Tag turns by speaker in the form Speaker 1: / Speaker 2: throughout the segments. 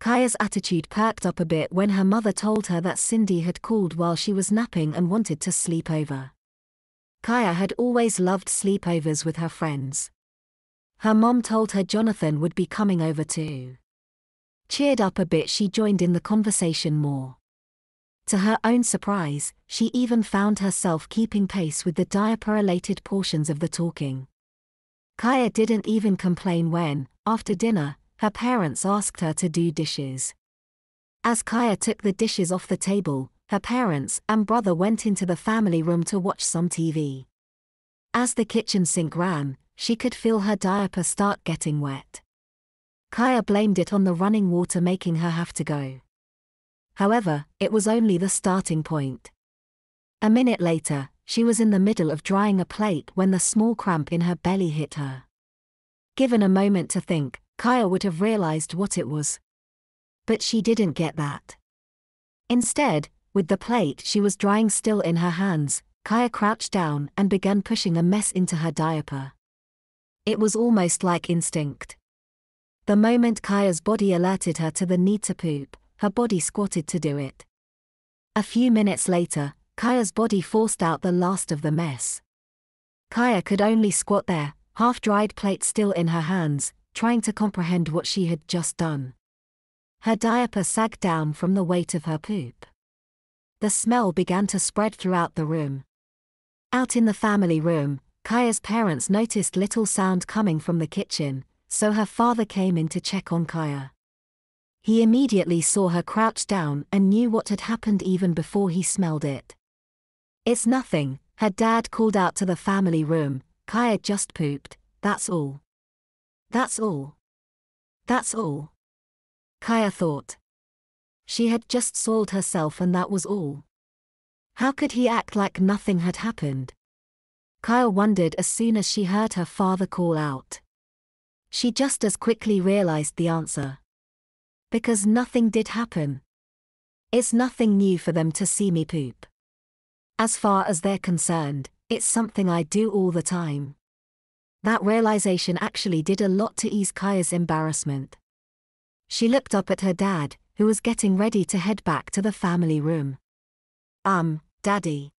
Speaker 1: Kaya's attitude perked up a bit when her mother told her that Cindy had called while she was napping and wanted to sleep over. Kaya had always loved sleepovers with her friends. Her mom told her Jonathan would be coming over too. Cheered up a bit, she joined in the conversation more. To her own surprise, she even found herself keeping pace with the diaper-related portions of the talking. Kaya didn't even complain when, after dinner, her parents asked her to do dishes. As Kaya took the dishes off the table, her parents and brother went into the family room to watch some TV. As the kitchen sink ran, she could feel her diaper start getting wet. Kaya blamed it on the running water making her have to go. However, it was only the starting point. A minute later, she was in the middle of drying a plate when the small cramp in her belly hit her. Given a moment to think, Kaya would have realized what it was. But she didn't get that. Instead, with the plate she was drying still in her hands, Kaya crouched down and began pushing a mess into her diaper. It was almost like instinct. The moment Kaya's body alerted her to the need to poop, her body squatted to do it. A few minutes later, Kaya's body forced out the last of the mess. Kaya could only squat there, half-dried plate still in her hands, trying to comprehend what she had just done. Her diaper sagged down from the weight of her poop. The smell began to spread throughout the room. Out in the family room, Kaya's parents noticed little sound coming from the kitchen, so her father came in to check on Kaya. He immediately saw her crouch down and knew what had happened even before he smelled it. "It's nothing," her dad called out to the family room. "Kaya just pooped, that's all. That's all. That's all." Kaya thought. She had just soiled herself and that was all. How could he act like nothing had happened? Kaya wondered as soon as she heard her father call out. She just as quickly realized the answer. Because nothing did happen. It's nothing new for them to see me poop. As far as they're concerned, it's something I do all the time. That realization actually did a lot to ease Kaya's embarrassment. She looked up at her dad, who was getting ready to head back to the family room. Daddy.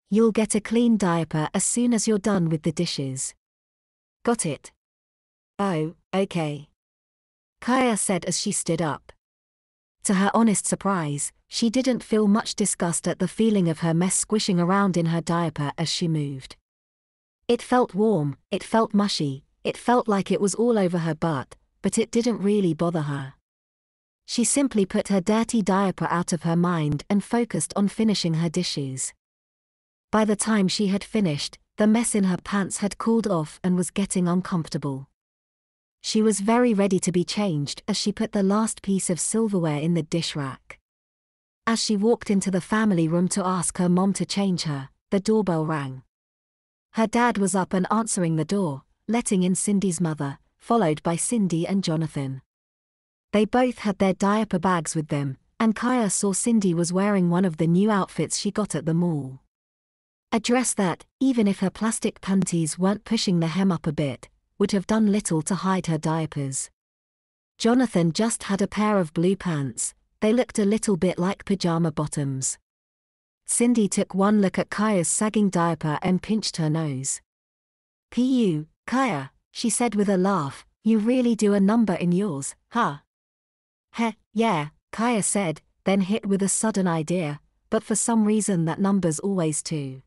Speaker 1: You'll get a clean diaper as soon as you're done with the dishes. Got it? Oh, okay. Kaya said as she stood up. To her honest surprise, she didn't feel much disgust at the feeling of her mess squishing around in her diaper as she moved. It felt warm, it felt mushy, it felt like it was all over her butt, but it didn't really bother her. She simply put her dirty diaper out of her mind and focused on finishing her dishes. By the time she had finished, the mess in her pants had cooled off and was getting uncomfortable. She was very ready to be changed as she put the last piece of silverware in the dish rack. As she walked into the family room to ask her mom to change her, the doorbell rang. Her dad was up and answering the door, letting in Cindy's mother, followed by Cindy and Jonathan. They both had their diaper bags with them, and Kaya saw Cindy was wearing one of the new outfits she got at the mall. A dress that, even if her plastic panties weren't pushing the hem up a bit, would have done little to hide her diapers. Jonathan just had a pair of blue pants. They looked a little bit like pajama bottoms. Cindy took one look at Kaya's sagging diaper and pinched her nose. Kaya, she said with a laugh, you really do a number in yours, huh? Heh, yeah, Kaya said, then hit with a sudden idea, but for some reason that numbers always too.